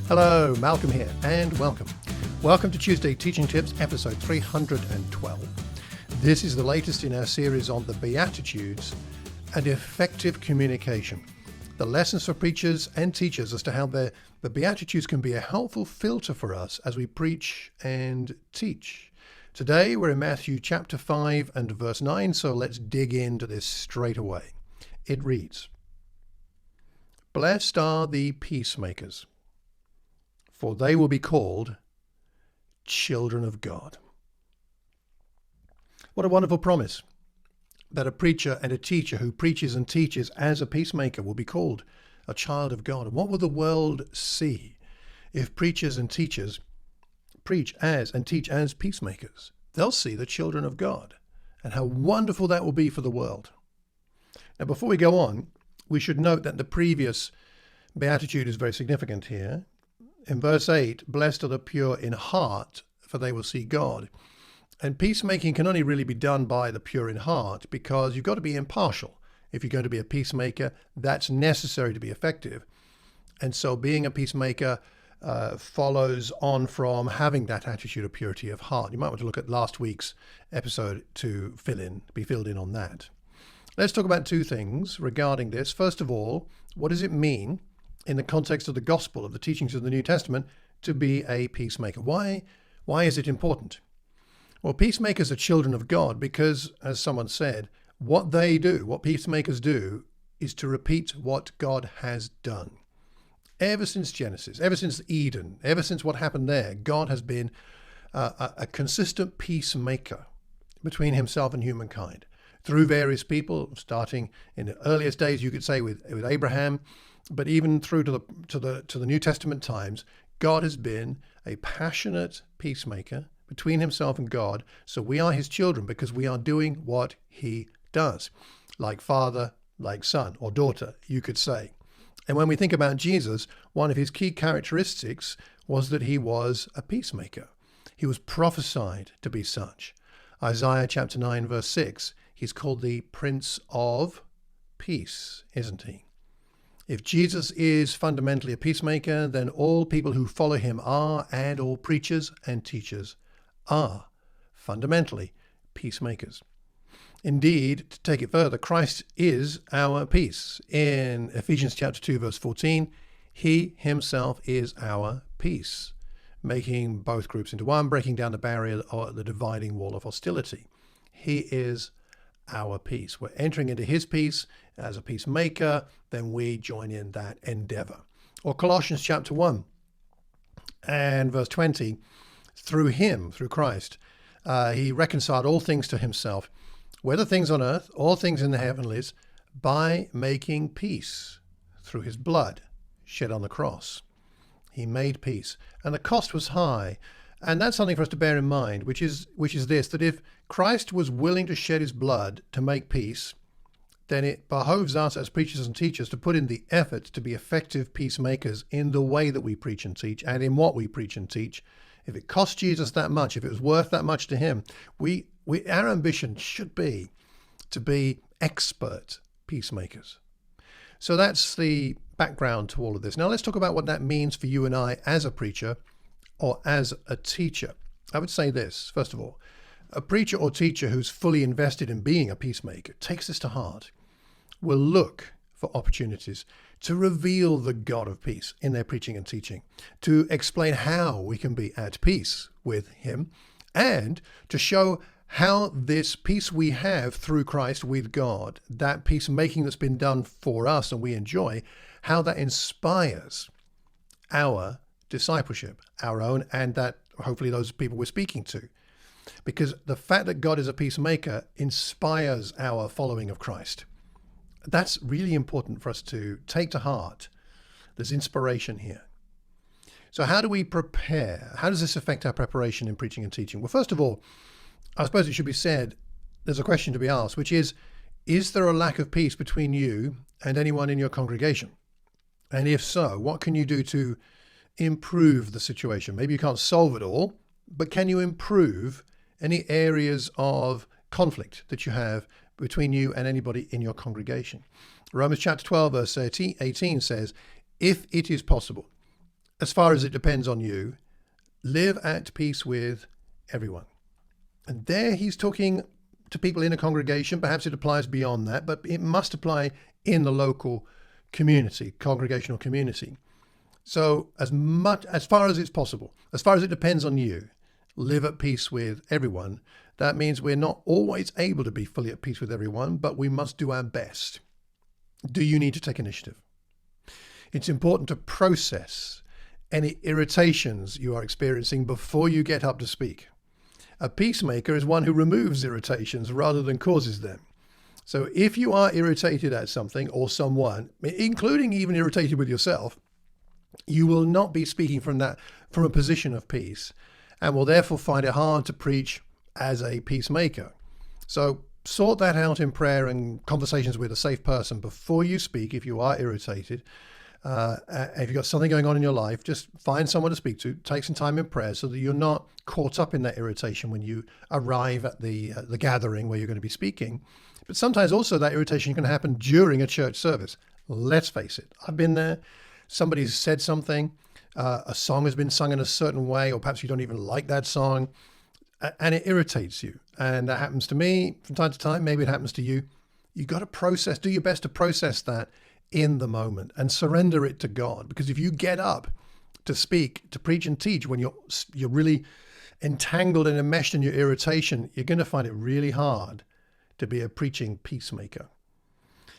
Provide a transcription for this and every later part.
Hello, Malcolm here, and welcome. Welcome to Tuesday Teaching Tips, episode 312. This is the latest in our series on the Beatitudes and effective communication. The lessons for preachers and teachers as to how the Beatitudes can be a helpful filter for us as we preach and teach. Today we're in Matthew chapter 5 and verse 9, so let's dig into this straight away. It reads, "Blessed are the peacemakers, for they will be called children of God." What a wonderful promise, that a preacher and a teacher who preaches and teaches as a peacemaker will be called a child of God. And what will the world see if preachers and teachers preach as and teach as peacemakers? They'll see the children of God, and how wonderful that will be for the world. Now, before we go on, we should note that the previous beatitude is very significant here. In verse 8, blessed are the pure in heart, for they will see God. And peacemaking can only really be done by the pure in heart, because you've got to be impartial. If you're going to be a peacemaker, that's necessary to be effective. And so being a peacemaker follows on from having that attitude of purity of heart. You might want to look at last week's episode to be filled in on that. Let's talk about two things regarding this. First of all, what does it mean in the context of the gospel, of the teachings of the New Testament, to be a peacemaker? Why is it important? Well, peacemakers are children of God because, as someone said, what they do, what peacemakers do, is to repeat what God has done. Ever since Genesis, ever since Eden, ever since what happened there, God has been a consistent peacemaker between himself and humankind through various people, starting in the earliest days, you could say, with Abraham, but even through to the New Testament times. God has been a passionate peacemaker between himself and God. So we are his children because we are doing what he does, like father, like son or daughter, you could say. And when we think about Jesus, one of his key characteristics was that he was a peacemaker. He was prophesied to be such. Isaiah chapter 9, verse 6, he's called the Prince of Peace, isn't he? If Jesus is fundamentally a peacemaker, then all people who follow him are, and all preachers and teachers are, fundamentally peacemakers. Indeed, to take it further, Christ is our peace. In Ephesians chapter 2, verse 14, he himself is our peace, making both groups into one, breaking down the barrier or the dividing wall of hostility. He is our peace. We're entering into his peace as a peacemaker, then we join in that endeavour. Or Colossians chapter 1 and verse 20, through him, through Christ, he reconciled all things to himself, whether things on earth or things in the heavenlies, by making peace through his blood shed on the cross. He made peace, and the cost was high. And that's something for us to bear in mind, which is this, that if Christ was willing to shed his blood to make peace, then it behoves us as preachers and teachers to put in the effort to be effective peacemakers in the way that we preach and teach and in what we preach and teach. If it cost Jesus that much, if it was worth that much to him, our ambition should be to be expert peacemakers. So that's the background to all of this. Now let's talk about what that means for you and I as a preacher or as a teacher. I would say this, first of all, a preacher or teacher who's fully invested in being a peacemaker, takes this to heart, will look for opportunities to reveal the God of peace in their preaching and teaching, to explain how we can be at peace with him, and to show how this peace we have through Christ with God, that peacemaking that's been done for us and we enjoy, how that inspires our discipleship, our own, and that hopefully those people we're speaking to. Because the fact that God is a peacemaker inspires our following of Christ. That's really important for us to take to heart. There's inspiration here. So how do we prepare? How does this affect our preparation in preaching and teaching? Well, first of all, I suppose it should be said, there's a question to be asked, which is there a lack of peace between you and anyone in your congregation? And if so, what can you do to improve the situation? Maybe you can't solve it all, but can you improve any areas of conflict that you have between you and anybody in your congregation? Romans chapter 12, verse 18 says, if it is possible, as far as it depends on you, live at peace with everyone. And there he's talking to people in a congregation. Perhaps it applies beyond that, but it must apply in the local community, congregational community. So as far as it's possible, as far as it depends on you, live at peace with everyone. That means we're not always able to be fully at peace with everyone, but we must do our best. Do you need to take initiative? It's important to process any irritations you are experiencing before you get up to speak. A peacemaker is one who removes irritations rather than causes them. So if you are irritated at something or someone, including even irritated with yourself, you will not be speaking from a position of peace, and will therefore find it hard to preach as a peacemaker. So sort that out in prayer and conversations with a safe person before you speak. If you are irritated, if you've got something going on in your life, just find someone to speak to, take some time in prayer so that you're not caught up in that irritation when you arrive at the gathering where you're going to be speaking. But sometimes also that irritation can happen during a church service. Let's face it, I've been there. Somebody's said something, a song has been sung in a certain way, or perhaps you don't even like that song, and it irritates you. And that happens to me from time to time. Maybe it happens to you. You've got to do your best to process that in the moment and surrender it to God. Because if you get up to speak, to preach and teach when you're really entangled and enmeshed in your irritation, you're going to find it really hard to be a preaching peacemaker.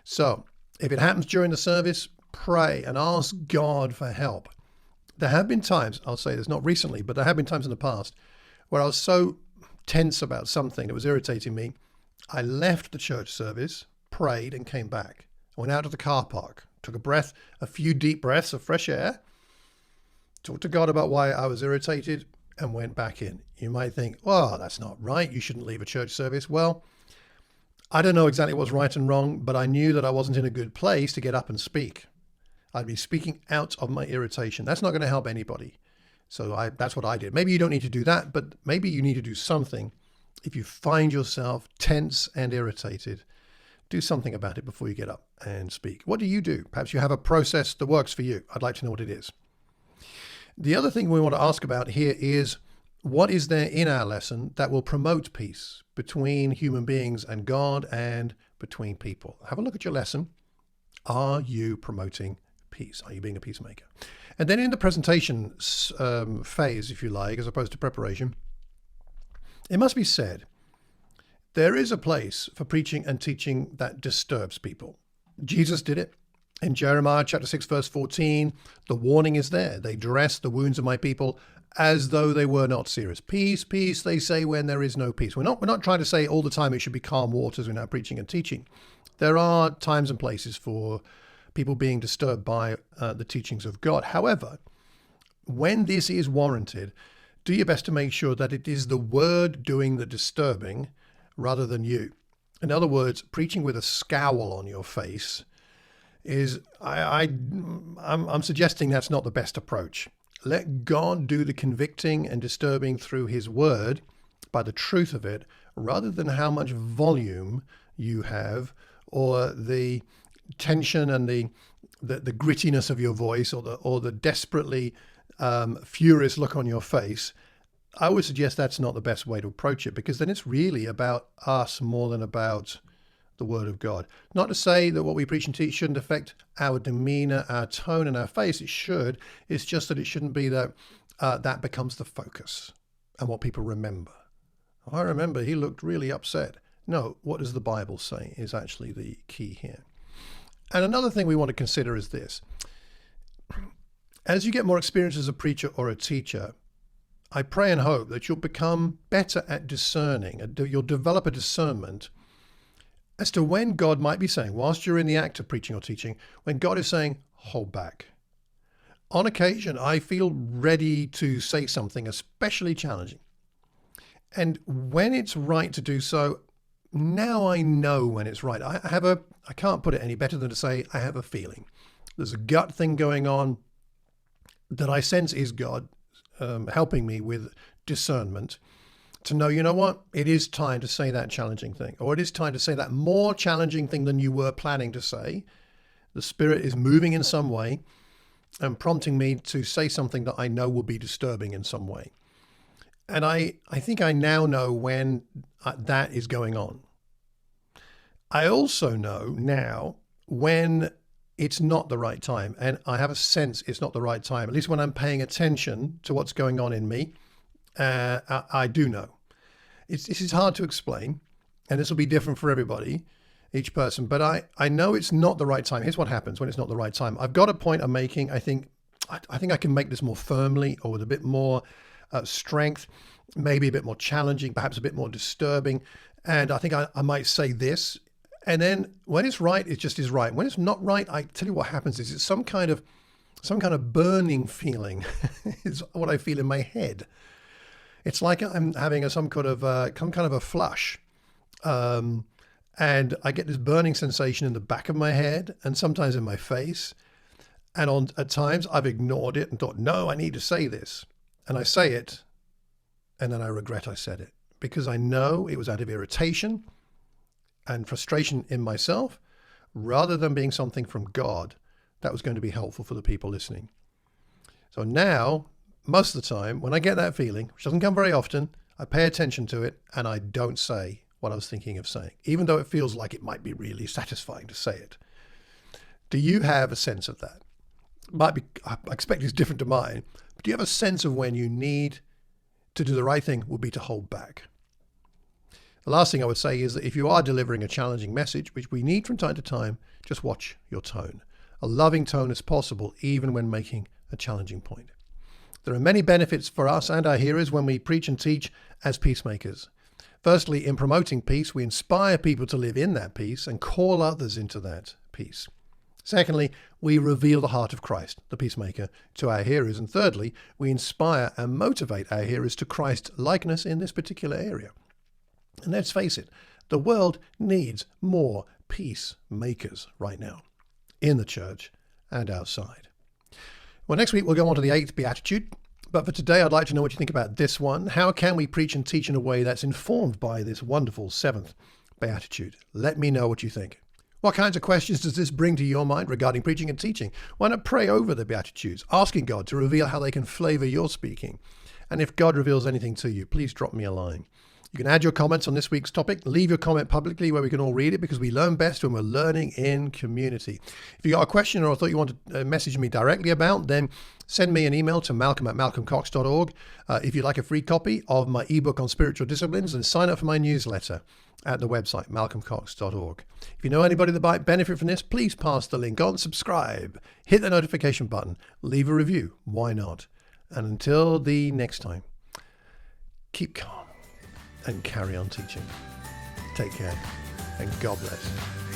So if it happens during the service, pray and ask God for help. There have been times, I'll say this, not recently, but there have been times in the past where I was so tense about something that was irritating me. I left the church service, prayed, and came back. I went out to the car park, took a few deep breaths of fresh air, talked to God about why I was irritated, and went back in. You might think, well, that's not right. You shouldn't leave a church service. Well, I don't know exactly what's right and wrong, but I knew that I wasn't in a good place to get up and speak. I'd be speaking out of my irritation. That's not going to help anybody. So that's what I did. Maybe you don't need to do that, but maybe you need to do something. If you find yourself tense and irritated, do something about it before you get up and speak. What do you do? Perhaps you have a process that works for you. I'd like to know what it is. The other thing we want to ask about here is, what is there in our lesson that will promote peace between human beings and God and between people? Have a look at your lesson. Are you promoting peace? Are you being a peacemaker? And then in the presentation phase, if you like, as opposed to preparation, it must be said, there is a place for preaching and teaching that disturbs people. Jesus did it. In Jeremiah chapter 6, verse 14, the warning is there. They dress the wounds of my people as though they were not serious. Peace, peace, they say when there is no peace. We're not trying to say all the time it should be calm waters when we're preaching and teaching. There are times and places for people being disturbed by the teachings of God. However, when this is warranted, do your best to make sure that it is the word doing the disturbing rather than you. In other words, preaching with a scowl on your face is, I'm suggesting that's not the best approach. Let God do the convicting and disturbing through his word by the truth of it, rather than how much volume you have, or the tension and the grittiness of your voice, or the desperately furious look on your face. I would suggest that's not the best way to approach it, because then it's really about us more than about the word of God. Not to say that what we preach and teach shouldn't affect our demeanor, our tone, and our face. It should. It's just that it shouldn't be that that becomes the focus and what people remember. Oh, I remember he looked really upset. No, what does the Bible say is actually the key here. And another thing we want to consider is this. As you get more experience as a preacher or a teacher, I pray and hope that you'll become better at discerning, you'll develop a discernment as to when God might be saying, whilst you're in the act of preaching or teaching, when God is saying, hold back. On occasion, I feel ready to say something especially challenging. And when it's right to do so, now I know when it's right. I can't put it any better than to say, I have a feeling. There's a gut thing going on that I sense is God helping me with discernment to know, you know what, it is time to say that challenging thing, or it is time to say that more challenging thing than you were planning to say. The Spirit is moving in some way, and prompting me to say something that I know will be disturbing in some way. And I think I now know when that is going on. I also know now when it's not the right time. And I have a sense it's not the right time, at least when I'm paying attention to what's going on in me. I do know. This is hard to explain, and this will be different for everybody, each person. But I know it's not the right time. Here's what happens when it's not the right time. I've got a point I'm making. I think I can make this more firmly or with a bit more strength, maybe a bit more challenging, perhaps a bit more disturbing. And I think I might say this. And then when it's right, it just is right. When it's not right, I tell you what happens is it's some kind of burning feeling is what I feel in my head. It's like I'm having some kind of a flush. And I get this burning sensation in the back of my head and sometimes in my face. And at times I've ignored it and thought, no, I need to say this. And I say it, and then I regret I said it because I know it was out of irritation and frustration in myself rather than being something from God that was going to be helpful for the people listening. So now, most of the time, when I get that feeling, which doesn't come very often, I pay attention to it and I don't say what I was thinking of saying, even though it feels like it might be really satisfying to say it. Do you have a sense of that? Might be, I expect it's different to mine, but do you have a sense of when you need to do the right thing would be to hold back? The last thing I would say is that if you are delivering a challenging message, which we need from time to time, just watch your tone. A loving tone is possible even when making a challenging point. There are many benefits for us and our hearers when we preach and teach as peacemakers. Firstly, in promoting peace, we inspire people to live in that peace and call others into that peace. Secondly, we reveal the heart of Christ, the peacemaker, to our hearers. And thirdly, we inspire and motivate our hearers to Christ likeness in this particular area. And let's face it, the world needs more peacemakers right now, in the church and outside. Well, next week we'll go on to the 8th Beatitude. But for today, I'd like to know what you think about this one. How can we preach and teach in a way that's informed by this wonderful 7th Beatitude? Let me know what you think. What kinds of questions does this bring to your mind regarding preaching and teaching? Why not pray over the Beatitudes, asking God to reveal how they can flavor your speaking? And if God reveals anything to you, please drop me a line. You can add your comments on this week's topic. Leave your comment publicly where we can all read it because we learn best when we're learning in community. If you got a question or I thought you wanted to message me directly about, then send me an email to malcolm@malcolmcox.org. If you'd like a free copy of my ebook on spiritual disciplines, then sign up for my newsletter at the website, malcolmcox.org. If you know anybody that might benefit from this, please pass the link on, subscribe, hit the notification button, leave a review. Why not? And until the next time, keep calm and carry on teaching. Take care and God bless.